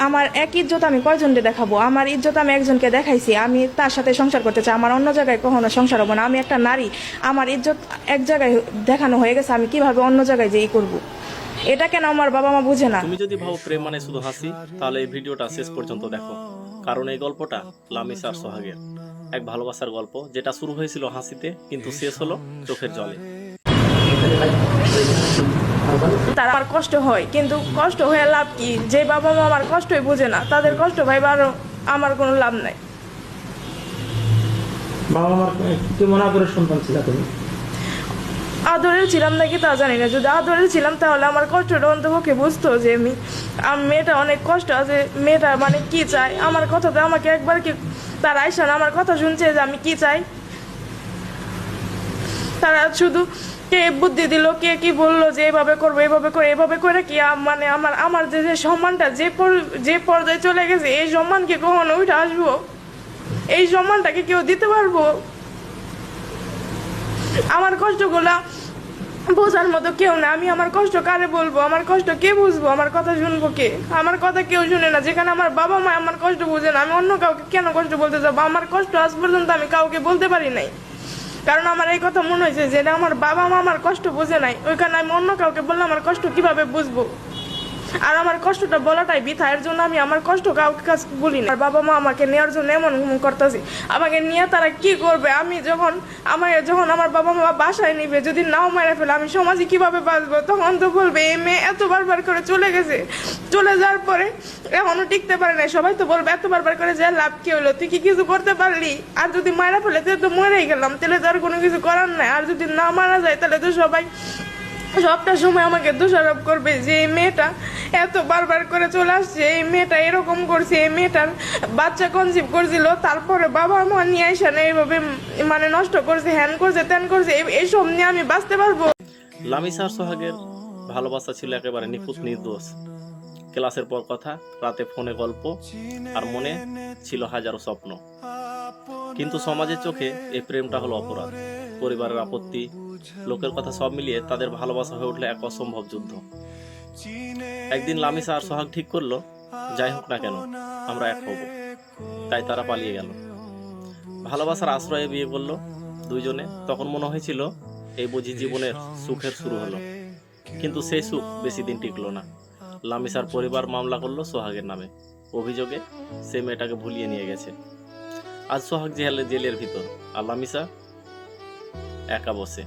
আমার এক ইজ্জত আমি কয়জনকে দেখাবো? আমার ইজ্জত আমি একজনকে দেখাইছি, আমি তার সাথে সংসার করতে চাই, আমার অন্য জায়গায় কখনো সংসার হবো না। আমি একটা নারী, আমার ইজ্জত এক জায়গায় দেখানো হয়ে গেছে, আমি কিভাবে অন্য জায়গায় যেই করব? এটা কেন আমার বাবা মা বুঝে না? তুমি যদি ভাবো প্রেম মানে শুধু হাসি, তাহলে এই ভিডিওটা শেষ পর্যন্ত দেখো, কারণ এই গল্পটা লামিসা আর সোহাগের এক ভালোবাসার গল্প, যেটা শুরু হয়েছিল হাসিতে কিন্তু শেষ হলো চোখের জলে। তার আমার কষ্ট হয়, কিন্তু কষ্ট হয়ে লাভ কি? যে বাবা মা আমার কষ্টই বুঝে না, তাদের কষ্ট ভাইবার আমার কোনো লাভ নাই। বাবা মার কেমন আদরের সন্তান ছিল তুমি? আদরের ছিলাম নাকি তা জানি না। যদি আদরের ছিলাম তাহলে আমার কষ্টটা অন্তপক্ষে বুঝতো যে মেয়েটা অনেক কষ্ট আছে, মেয়েটা মানে কি চায়। আমার কথাটা আমাকে একবার কি তার আইসা না আমার কথা শুনছে যে আমি কি চাই? তারা শুধু কে বুদ্ধি দিল, কে কি বললো যে এভাবে করবো, এভাবে করে কি মানে আমার যে সম্মানটা যে পর্যায়ে চলে গেছে, এই সম্মানকে কখনো উঠে আসবো? এই সম্মানটাকে কেউ দিতে পারবো? আমার কষ্টগুলা বোঝার মতো কেউ না। আমি আমার কষ্ট কারে বলবো? আমার কষ্ট কে বুঝবো? আমার কথা শুনবো কে? আমার কথা কেউ শুনে না। যেখানে আমার বাবা মা আমার কষ্ট বুঝে না, আমি অন্য কাউকে কেন কষ্ট বলতে যাবো? আমার কষ্ট আজ পর্যন্ত আমি কাউকে বলতে পারি নাই, কারণ আমার এই কথা মনে হয়েছে যে আমার বাবা মা আমার কষ্ট বুঝে নাই, ওইখানে আমি অন্য কাউকে বললে আমার কষ্ট কিভাবে বুঝবো? আর আমার কষ্টটা বলাটাই বৃথা। এর জন্য আমি আমার কষ্ট কাউকে কাছে বলি না। আর বাবা মা আমাকে নেওয়ার জন্য এমন করতেছে, আমাকে নিয়ে তারা কি করবে? আমি যখন আমার বাবা মা বাসায় নিবে, যদি নাও মেরে ফেলে, আমি সমাজে কিভাবে বাঁচবো? তখন তো বলবে এই মেয়ে এত বারবার করে চলে গেছে, চলে যাওয়ার পরে এখনো টিকতে পারে না। সবাই তো বলবে এত বারবার করে যে লাভ কি হলো, তুই কি কিছু করতে পারলি? আর যদি মারা ফেলে তাহলে তো মরেই গেলাম, তাহলে তো আর কোনো কিছু করার নাই। আর যদি না মারা যায় তাহলে তো সবাই সবটা সময় আমাকে দোষারোপ করবে যে এই মেয়েটা এত বারবার করে চলে আসছে, এই মেয়েটা এরকম করছে, এই মেয়েটার বাচ্চা কনসিভ করছিল, তারপরে বাবা মা নিয়ে আসে না, এইভাবে মানে নষ্ট করছে, হ্যান করছে, ত্যান করছে। এইসব নিয়ে আমি বাঁচতে পারবো? লামিসা আর সোহাগের ভালোবাসা ছিল একেবারে নিখুঁত নির্দোষ। ক্লাসের পর কথা, রাতে ফোনে গল্প, আর মনে ছিল হাজারো স্বপ্ন। কিন্তু সমাজের চোখে এই প্রেমটা হলো অপরাধ, পরিবারের আপত্তি, লোকের কথা সব মিলিয়ে তাদের ভালোবাসা হয়ে উঠলে এক অসম্ভব যুদ্ধ। একদিন লামিসা আর সোহাগ ঠিক করলো, যাই হোক না কেন আমরা এক হব। তাই তারা পালিয়ে গেল, ভালোবাসার আশ্রয়ে বিয়ে করলো দুইজনে। তখন মনে হয়েছিল এই বুঝি জীবনের সুখের শুরু হলো। কিন্তু সেই সুখ বেশি দিন টিকলো না। লামিসার পরিবার মামলা করলো সোহাগের নামে, অভিযোগে সে মেয়েটাকে ভুলিয়ে নিয়ে গেছে। আজ সোহাগ জেলের ভিতর, আর লামিসা একা বসে,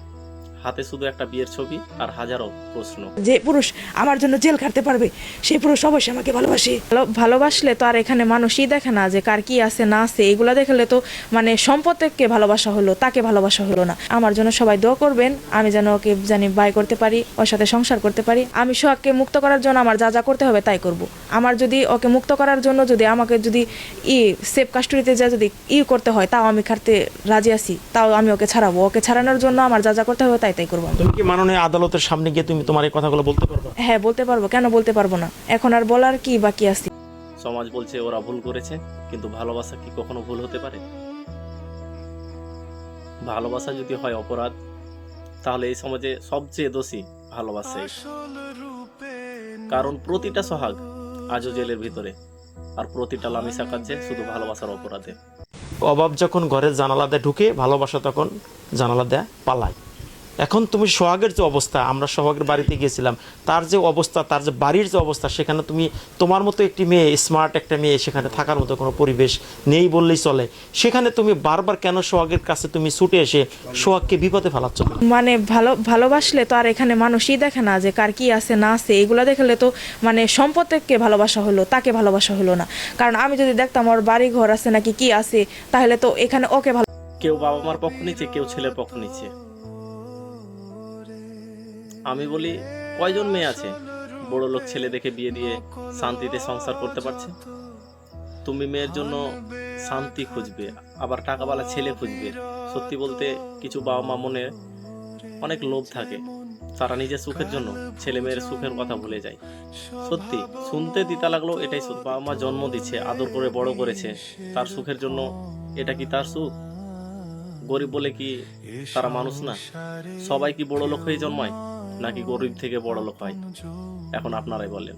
হাতে শুধু একটা বিয়ের ছবি আর হাজারো প্রশ্ন। যে পুরুষ আমার জন্য জেল খাটতে পারবে, সেই পুরুষ অবশ্যই আমাকে ভালোবাসে। ভালোবাসলে তো আর এখানে মানুষই দেখে না যে কার কি আছে না আছে। এগুলা দেখলে তো মানে সম্পদকে ভালোবাসা হলো, তাকে ভালোবাসা হলো না। আমার জন্য সবাই দোয়া করবেন, আমি যেন ওকে বাই করতে পারি, ওর সাথে সংসার করতে পারি। আমি সোহাগকে মুক্ত করার জন্য আমার যা যা করতে হবে তাই করব। আমার যদি ওকে মুক্ত করার জন্য যদি আমাকে যদি সেফ কাস্টডিতে যা যদি করতে হয়, তাও আমি খাটতে রাজি আছি, তাও আমি ওকে ছাড়াবো। ওকে ছাড়ানোর জন্য আমার যা যা করতে হবে তাই করবো। তুমি কি মাননীয় আদালতের সামনে গিয়ে তুমি তোমার এই কথাগুলো বলতে পারবে? হ্যাঁ, বলতে পারবো, কেন বলতে পারবো না? এখন আর বলার কি বাকি আছে? সমাজ বলছে ওরা ভুল করেছে, কিন্তু ভালোবাসা কি কখনো ভুল হতে পারে? ভালোবাসা যদি হয় অপরাধ, তাহলে এই সমাজে সবচেয়ে দোষী ভালোবাসে। কারণ প্রতিটা সোহাগ আজও জেলের ভিতরে, আর প্রতিটা লামিসা কাছে শুধু ভালোবাসার অপরাধে। অভাব যখন ঘরের জানালা দিয়ে ঢুকে, ভালোবাসা তখন জানালা দেয়া পালায়। এখন তুমি সোহাগের যে অবস্থা, আমরা সোহাগের বাড়িতে গিয়েছিলাম, তার যে অবস্থা, তার যে বাড়ির যে অবস্থা, সেখানে তুমি তোমার মতো একটি মেয়ে, স্মার্ট একটা মেয়ে, সেখানে থাকার মতো কোনো পরিবেশ নেই বললেই চলে। সেখানে তুমি বারবার কেন সোহাগের কাছে তুমি ছুটে এসে সোহাগকে বিপদে ফেলাচ্ছ? মানে ভালোবাসলে তো আর এখানে মানুষই দেখে না যে কার কি আছে না আছে। এগুলা দেখলে তো মানে সম্পদকে ভালোবাসা হলো, তাকে ভালোবাসা হলো না। কারণ আমি যদি দেখতাম ওর বাড়ি ঘর আছে নাকি কি আছে, তাহলে তো এখানে ওকে ভালো। কেউ বাবা মার পক্ষ নিচ্ছে, কেউ ছেলের পক্ষ নিচ্ছে। আমি বলি, কয়জন মেয়ে আছে বড় লোক ছেলে দেখে বিয়ে দিয়ে শান্তিতে সংসার করতে পারছে? তুমি মেয়ের জন্য শান্তি খুঁজবে, আবার টাকাওয়ালা ছেলে খুঁজবে। সত্যি বলতে কিছু বাবা মা মনে অনেক লোভ থাকে, তারা নিজের সুখের জন্য ছেলে মেয়ের সুখের কথা ভুলে যায়। সত্যি শুনতে দিতা লাগলো, এটাই সত্যি। বাবা মা জন্ম দিচ্ছে, আদর করে বড় করেছে, তার সুখের জন্য এটা কি তার সুখ? গরিব বলে কি তারা মানুষ না? সবাই কি বড় লোক হয়ে জন্মায়, নাকি গরিব থেকে বড় লোক হয়? এখন আপনারাই বলেন।